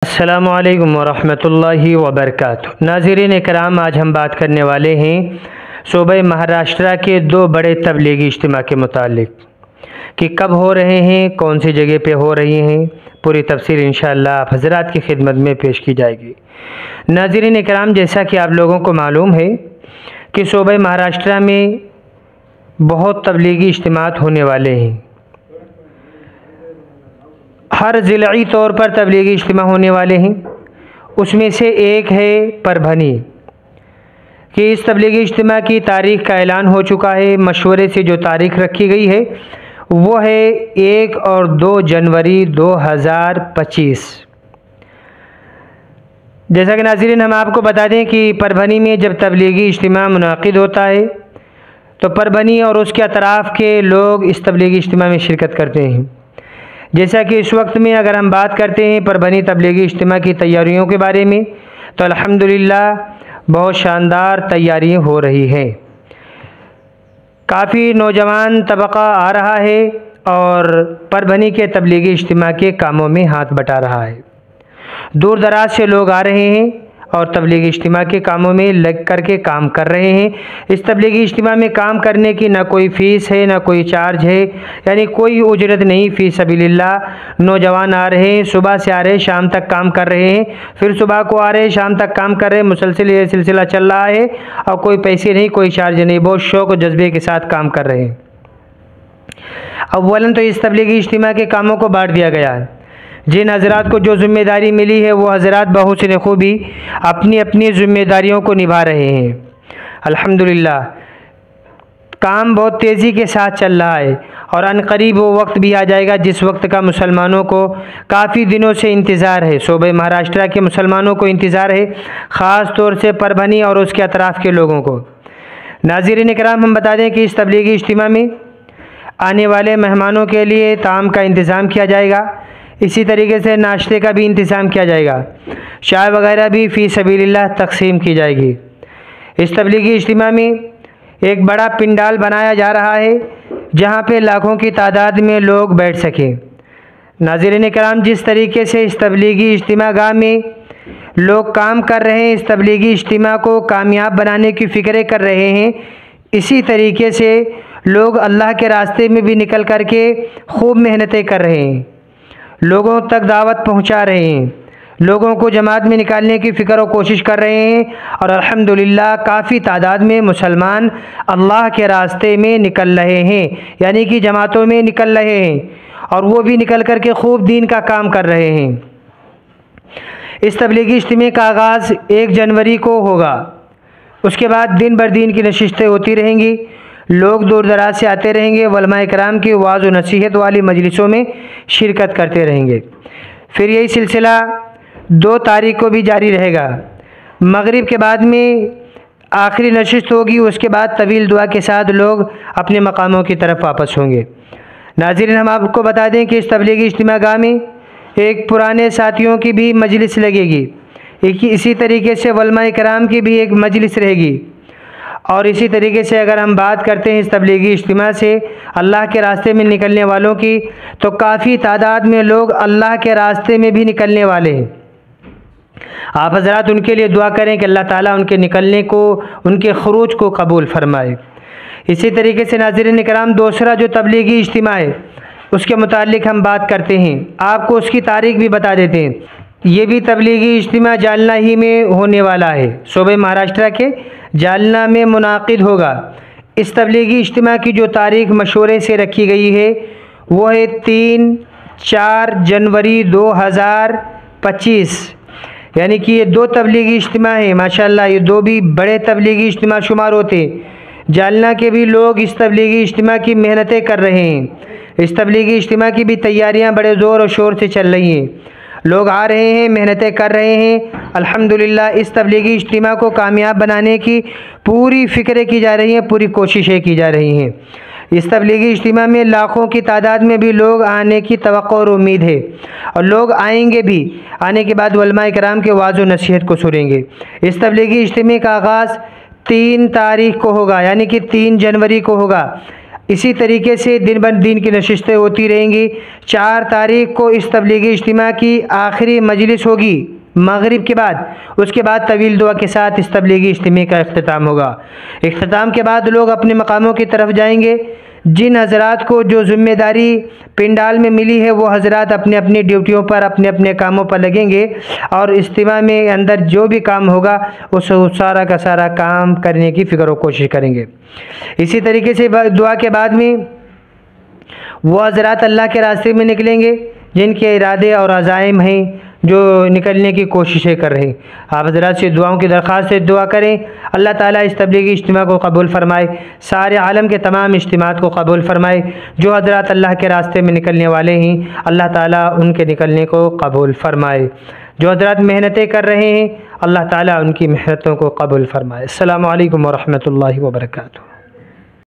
अस्सलामुअलैकुम वरहमतुल्लाहि वबरकातुहू। नाज़रीन इकराम, आज हम बात करने वाले हैं सूबे महाराष्ट्र के दो बड़े तबलीगी इज्तिमा के मुतालिक कि कब हो रहे हैं, कौन सी जगह पे हो रही हैं। पूरी तफसील इंशाअल्लाह आप हज़रात की खिदमत में पेश की जाएगी। नाज़रीन इकराम, जैसा कि आप लोगों को मालूम है कि सूबे महाराष्ट्र में बहुत तबलीगी इज्तिमात होने वाले हैं। हर ज़िलाई तौर पर तबलीगी इज्तिमा होने वाले हैं। उसमें से एक है परभनी कि इस तबलीगी इज्तिमा की तारीख़ का ऐलान हो चुका है। मशवरे से जो तारीख़ रखी गई है वो है 1 और 2 जनवरी 2025। जैसा कि नाज़रीन हम आपको बता दें कि परभनी में जब तबलीगी इज्तिमा मुनाक़िद होता है तो परभनी और उसके अतराफ़ के लोग इस तबलीगी इज्तिमा में शिरकत करते हैं। जैसा कि इस वक्त में अगर हम बात करते हैं परभनी तबलीगी इज्तिमा की तैयारियों के बारे में, तो अल्हम्दुलिल्लाह बहुत शानदार तैयारियां हो रही हैं। काफ़ी नौजवान तबका आ रहा है और परभनी के तबलीगी इज्तिमा के कामों में हाथ बटा रहा है। दूर दराज से लोग आ रहे हैं और तबलीगी इज्तिमा के कामों में लग कर के काम कर रहे हैं। इस तबलीगी इज्तिमा में काम करने की ना कोई फ़ीस है, ना कोई चार्ज है, यानी कोई उजरत नहीं। फ़ी सबीलिल्लाह नौजवान आ रहे हैं, सुबह से आ रहे हैं, शाम तक काम कर रहे हैं, फिर सुबह को आ रहे हैं, शाम तक काम कर रहे हैं। मुसलसिल ये सिलसिला चल रहा है और कोई पैसे नहीं, कोई चार्ज नहीं, बहुत शौक़ और जज्बे के साथ काम कर रहे हैं। अव्वलन तो इस तबलीगी इज्तिमा के कामों को बांट दिया गया है। जिन हज़रात को जो ज़िम्मेदारी मिली है वो हज़रात बहुस्न खूबी अपनी अपनी ज़िम्मेदारियों को निभा रहे हैं। अल्हम्दुलिल्लाह काम बहुत तेज़ी के साथ चल रहा है और अनकरीब वो वक्त भी आ जाएगा जिस वक्त का मुसलमानों को काफ़ी दिनों से इंतज़ार है। सूबे महाराष्ट्र के मुसलमानों को इंतज़ार है, ख़ास तौर से परभनी और उसके अतराफ़ के लोगों को। नाज़रीन इकराम, हम बता दें कि इस तबलीगी इज्तिमा में आने वाले मेहमानों के लिए ताम का इंतज़ाम किया जाएगा। इसी तरीके से नाश्ते का भी इंतज़ाम किया जाएगा। चाय वगैरह भी फ़ी सबीलिल्लाह तक़सीम की जाएगी। इस तबलीगी इज्तिमा में एक बड़ा पिंडाल बनाया जा रहा है जहाँ पे लाखों की तादाद में लोग बैठ सकें। नाज़रीन कराम, जिस तरीके से इस तबलीगी इज्तिमा गाह में लोग काम कर रहे हैं, इस तबलीगी इज्तिमा को कामयाब बनाने की फ़िक्रें कर रहे हैं, इसी तरीके से लोग अल्लाह के रास्ते में भी निकल कर के खूब मेहनतें कर रहे हैं, लोगों तक दावत पहुंचा रहे हैं, लोगों को जमात में निकालने की फ़िक्र और कोशिश कर रहे हैं। और अल्हम्दुलिल्लाह काफ़ी तादाद में मुसलमान अल्लाह के रास्ते में निकल रहे हैं, यानी कि जमातों में निकल रहे हैं और वो भी निकल कर के खूब दीन का काम कर रहे हैं। इस तबलीगी इज्तिमा का आगाज़ 1 जनवरी को होगा। उसके बाद दिन बर दिन की नशिस्तें होती रहेंगी, लोग दूर दराज से आते रहेंगे, उलमा इकराम की वाज़ व नसीहत वाली मजलिसों में शिरकत करते रहेंगे। फिर यही सिलसिला 2 तारीख को भी जारी रहेगा। मगरिब के बाद में आखिरी नशिस्त होगी, उसके बाद तवील दुआ के साथ लोग अपने मकामों की तरफ वापस होंगे। नाज़रीन, हम आपको बता दें कि इस तबलीगी इज्तिमा गाह में एक पुराने साथियों की भी मजलिस लगेगी, इसी तरीके से उलमा इकराम की भी एक मजलिस रहेगी। और इसी तरीके से अगर हम बात करते हैं इस तबलीगी इज्तिमा से अल्लाह के रास्ते में निकलने वालों की, तो काफ़ी तादाद में लोग अल्लाह के रास्ते में भी निकलने वाले हैं। आप हज़रात उनके लिए दुआ करें कि अल्लाह ताला उनके निकलने को, उनके खरूज को कबूल फरमाए। इसी तरीके से नाज़रीन कराम, दूसरा जो तबलीगी इज्तिमा है उसके मुतालिक हम बात करते हैं, आपको उसकी तारीख़ भी बता देते हैं। ये भी तबलीगी इज्तिमा जालना ही में होने वाला है, सूबे महाराष्ट्र के जालना में मुनाक़िद होगा। इस तबलीगी इज्तिमा की जो तारीख़ मशवरे से रखी गई है वो है 3-4 जनवरी 2025, यानी कि ये 2 तबलीगी इज्तिमा है। माशाअल्लाह ये 2 भी बड़े तबलीगी इज्तिमा शुमार होते। जालना के भी लोग इस तबलीगी इज्तिमा की मेहनतें कर रहे हैं। इस तबलीगी इज्तिमा की भी तैयारियां बड़े ज़ोर और शोर से चल रही हैं, लोग आ रहे हैं, मेहनतें कर रहे हैं। अल्हम्दुलिल्लाह इस तबलीगी इज्तिमा को कामयाब बनाने की पूरी फ़िक्रें की जा रही हैं, पूरी कोशिशें की जा रही हैं। इस तबलीगी इज्तिमा में लाखों की तादाद में भी लोग आने की तवक्को और उम्मीद है और लोग आएंगे भी। आने के बाद उलमा इकराम के वाज़ व नसीहत को सुनेंगे। इस तबलीगी इज्तिमा का आगाज़ 3 तारीख को होगा, यानी कि 3 जनवरी को होगा। इसी तरीके से दिन ब दिन की नशिस्तें होती रहेंगी। 4 तारीख को इस तबलीगी इज्तिमा की आखिरी मजलिस होगी मगरिब के बाद। उसके बाद तवील दुआ के साथ इस तबलीगी इज्तिमा का इख्तिताम होगा। इख्तिताम के बाद लोग अपने मकामों की तरफ जाएंगे। जिन हजरात को जो ज़िम्मेदारी पिंडाल में मिली है वो हजरात अपने अपनी ड्यूटियों पर अपने अपने कामों पर लगेंगे और इज्तिमा में अंदर जो भी काम होगा उस सारा का सारा काम करने की फ़िक्र और कोशिश करेंगे। इसी तरीके से दुआ के बाद में वो हजरात अल्लाह के रास्ते में निकलेंगे जिनके इरादे और अज़ाइम हैं, जो निकलने की कोशिशें कर रहे हैं। आप हज़रात से दुआओं की दरख्वास्त से दुआ करें, अल्लाह ताला इस तबलीगी इज्तिमा को कबूल फ़रमाए, सारे आलम के तमाम इज्तिमात को कबूल फ़रमाए। जो हज़रात अल्लाह के रास्ते में निकलने वाले हैं अल्लाह ताला उनके निकलने को कबूल फ़रमाए। जो हज़रात मेहनतें कर रहे हैं अल्लाह ताला उनकी मेहनतों को कबूल फ़रमाए। अस्सलामु अलैकुम व रहमतुल्लाहि व बरकातुहू।